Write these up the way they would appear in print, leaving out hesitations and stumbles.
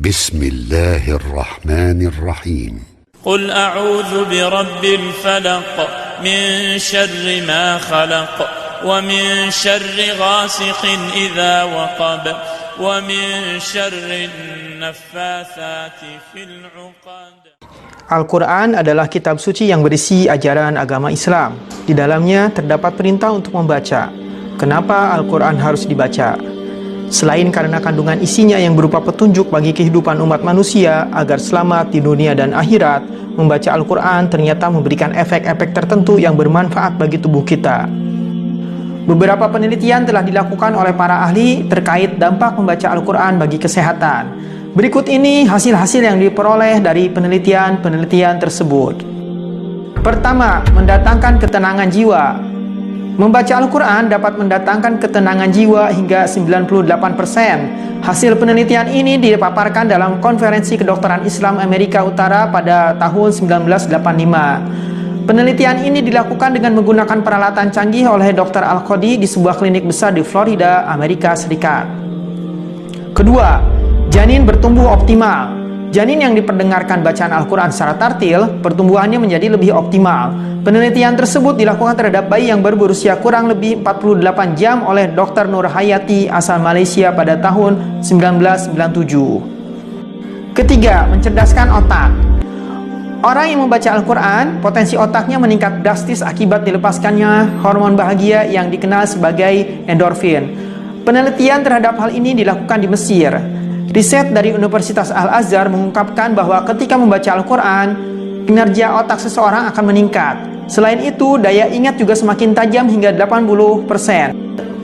Bismillahirrahmanirrahim. قل أعوذ برب الفلق من شر ما خلق ومن شر غاسق إذا وقب ومن شر النفاثات في العقد. Al-Quran adalah kitab suci yang berisi ajaran agama Islam. Di dalamnya terdapat perintah untuk membaca. Kenapa Al-Quran harus dibaca? Selain karena kandungan isinya yang berupa petunjuk bagi kehidupan umat manusia agar selamat di dunia dan akhirat, membaca Al-Quran ternyata memberikan efek-efek tertentu yang bermanfaat bagi tubuh kita. Beberapa penelitian telah dilakukan oleh para ahli terkait dampak membaca Al-Quran bagi kesehatan. Berikut ini hasil-hasil yang diperoleh dari penelitian-penelitian tersebut. Pertama, mendatangkan ketenangan jiwa. Membaca Al-Quran dapat mendatangkan ketenangan jiwa hingga 98%. Hasil penelitian ini dipaparkan dalam Konferensi Kedokteran Islam Amerika Utara pada tahun 1985. Penelitian ini dilakukan dengan menggunakan peralatan canggih oleh Dr. Al-Qadi di sebuah klinik besar di Florida, Amerika Serikat. Kedua, janin bertumbuh optimal. Janin yang diperdengarkan bacaan Al-Quran secara tartil, pertumbuhannya menjadi lebih optimal. Penelitian tersebut dilakukan terhadap bayi yang baru berusia kurang lebih 48 jam oleh Dr. Nur Hayati asal Malaysia pada tahun 1997. Ketiga, mencerdaskan otak. Orang yang membaca Al-Quran, potensi otaknya meningkat drastis akibat dilepaskannya hormon bahagia yang dikenal sebagai endorfin. Penelitian terhadap hal ini dilakukan di Mesir. Riset dari Universitas Al-Azhar mengungkapkan bahwa ketika membaca Al-Quran, kinerja otak seseorang akan meningkat. Selain itu, daya ingat juga semakin tajam hingga 80%.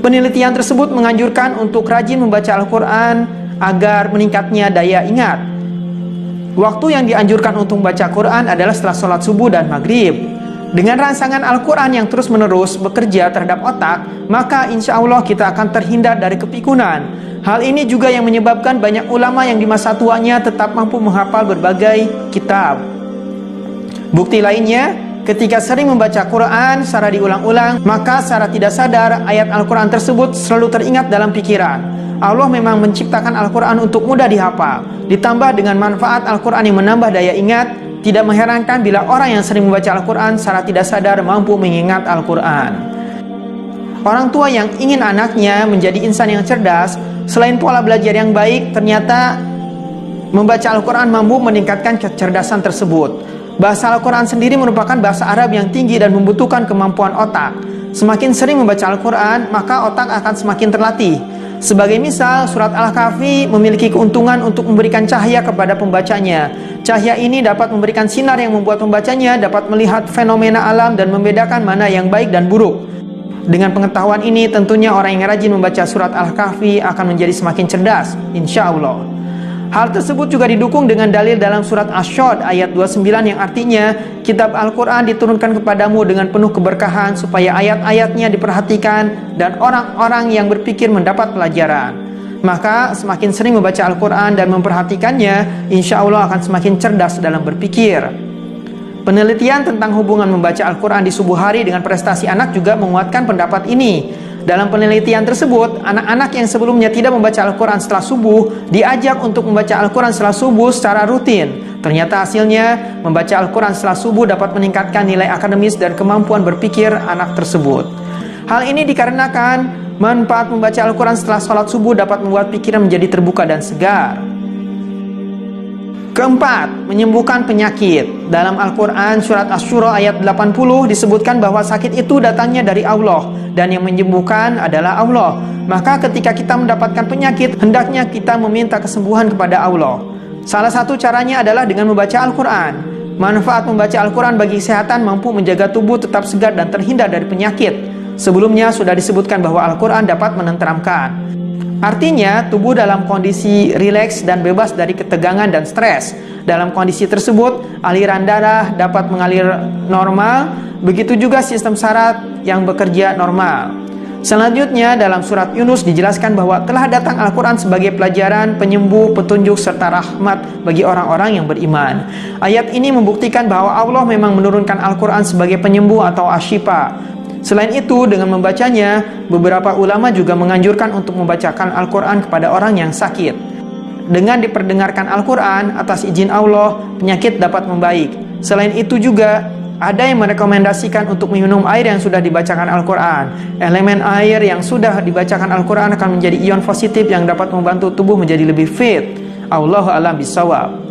Penelitian tersebut menganjurkan untuk rajin membaca Al-Quran agar meningkatnya daya ingat. Waktu yang dianjurkan untuk membaca Quran adalah setelah sholat subuh dan maghrib. Dengan rangsangan Al-Quran yang terus-menerus bekerja terhadap otak, maka insya Allah kita akan terhindar dari kepikunan. Hal ini juga yang menyebabkan banyak ulama yang di masa tuanya tetap mampu menghafal berbagai kitab. Bukti lainnya, ketika sering membaca Quran secara diulang-ulang, maka secara tidak sadar ayat Al-Quran tersebut selalu teringat dalam pikiran. Allah memang menciptakan Al-Quran untuk mudah dihafal. Ditambah dengan manfaat Al-Quran yang menambah daya ingat, tidak mengherankan bila orang yang sering membaca Al-Quran secara tidak sadar mampu mengingat Al-Quran. Orang tua yang ingin anaknya menjadi insan yang cerdas, selain pola belajar yang baik, ternyata membaca Al-Quran mampu meningkatkan kecerdasan tersebut. Bahasa Al-Quran sendiri merupakan bahasa Arab yang tinggi dan membutuhkan kemampuan otak. Semakin sering membaca Al-Quran, maka otak akan semakin terlatih. Sebagai misal, surat Al-Kahfi memiliki keuntungan untuk memberikan cahaya kepada pembacanya. Cahaya ini dapat memberikan sinar yang membuat pembacanya dapat melihat fenomena alam dan membedakan mana yang baik dan buruk. Dengan pengetahuan ini, tentunya orang yang rajin membaca surat Al-Kahfi akan menjadi semakin cerdas, insya Allah. Hal tersebut juga didukung dengan dalil dalam surat Asy-Syad ayat 29 yang artinya, kitab Al-Quran diturunkan kepadamu dengan penuh keberkahan supaya ayat-ayatnya diperhatikan dan orang-orang yang berpikir mendapat pelajaran. Maka semakin sering membaca Al-Quran dan memperhatikannya, insya Allah akan semakin cerdas dalam berpikir. Penelitian tentang hubungan membaca Al-Quran di subuh hari dengan prestasi anak juga menguatkan pendapat ini. Dalam penelitian tersebut, anak-anak yang sebelumnya tidak membaca Al-Quran setelah subuh diajak untuk membaca Al-Quran setelah subuh secara rutin. Ternyata hasilnya, membaca Al-Quran setelah subuh dapat meningkatkan nilai akademis dan kemampuan berpikir anak tersebut. Hal ini dikarenakan manfaat membaca Al-Quran setelah sholat subuh dapat membuat pikiran menjadi terbuka dan segar. Keempat, menyembuhkan penyakit. Dalam Al-Quran surat Asy-Syura ayat 80 disebutkan bahwa sakit itu datangnya dari Allah dan yang menyembuhkan adalah Allah. Maka ketika kita mendapatkan penyakit, hendaknya kita meminta kesembuhan kepada Allah. Salah satu caranya adalah dengan membaca Al-Quran. Manfaat membaca Al-Quran bagi kesehatan mampu menjaga tubuh tetap segar dan terhindar dari penyakit. Sebelumnya sudah disebutkan bahwa Al-Quran dapat menenteramkan. Artinya, tubuh dalam kondisi rileks dan bebas dari ketegangan dan stres. Dalam kondisi tersebut, aliran darah dapat mengalir normal, begitu juga sistem saraf yang bekerja normal. Selanjutnya, dalam surat Yunus dijelaskan bahwa telah datang Al-Quran sebagai pelajaran, penyembuh, petunjuk, serta rahmat bagi orang-orang yang beriman. Ayat ini membuktikan bahwa Allah memang menurunkan Al-Quran sebagai penyembuh atau asyifa. Selain itu, dengan membacanya, beberapa ulama juga menganjurkan untuk membacakan Al-Quran kepada orang yang sakit. Dengan diperdengarkan Al-Quran atas izin Allah, penyakit dapat membaik. Selain itu juga, ada yang merekomendasikan untuk minum air yang sudah dibacakan Al-Quran. Elemen air yang sudah dibacakan Al-Quran akan menjadi ion positif yang dapat membantu tubuh menjadi lebih fit. Allahu a'lam bishawab.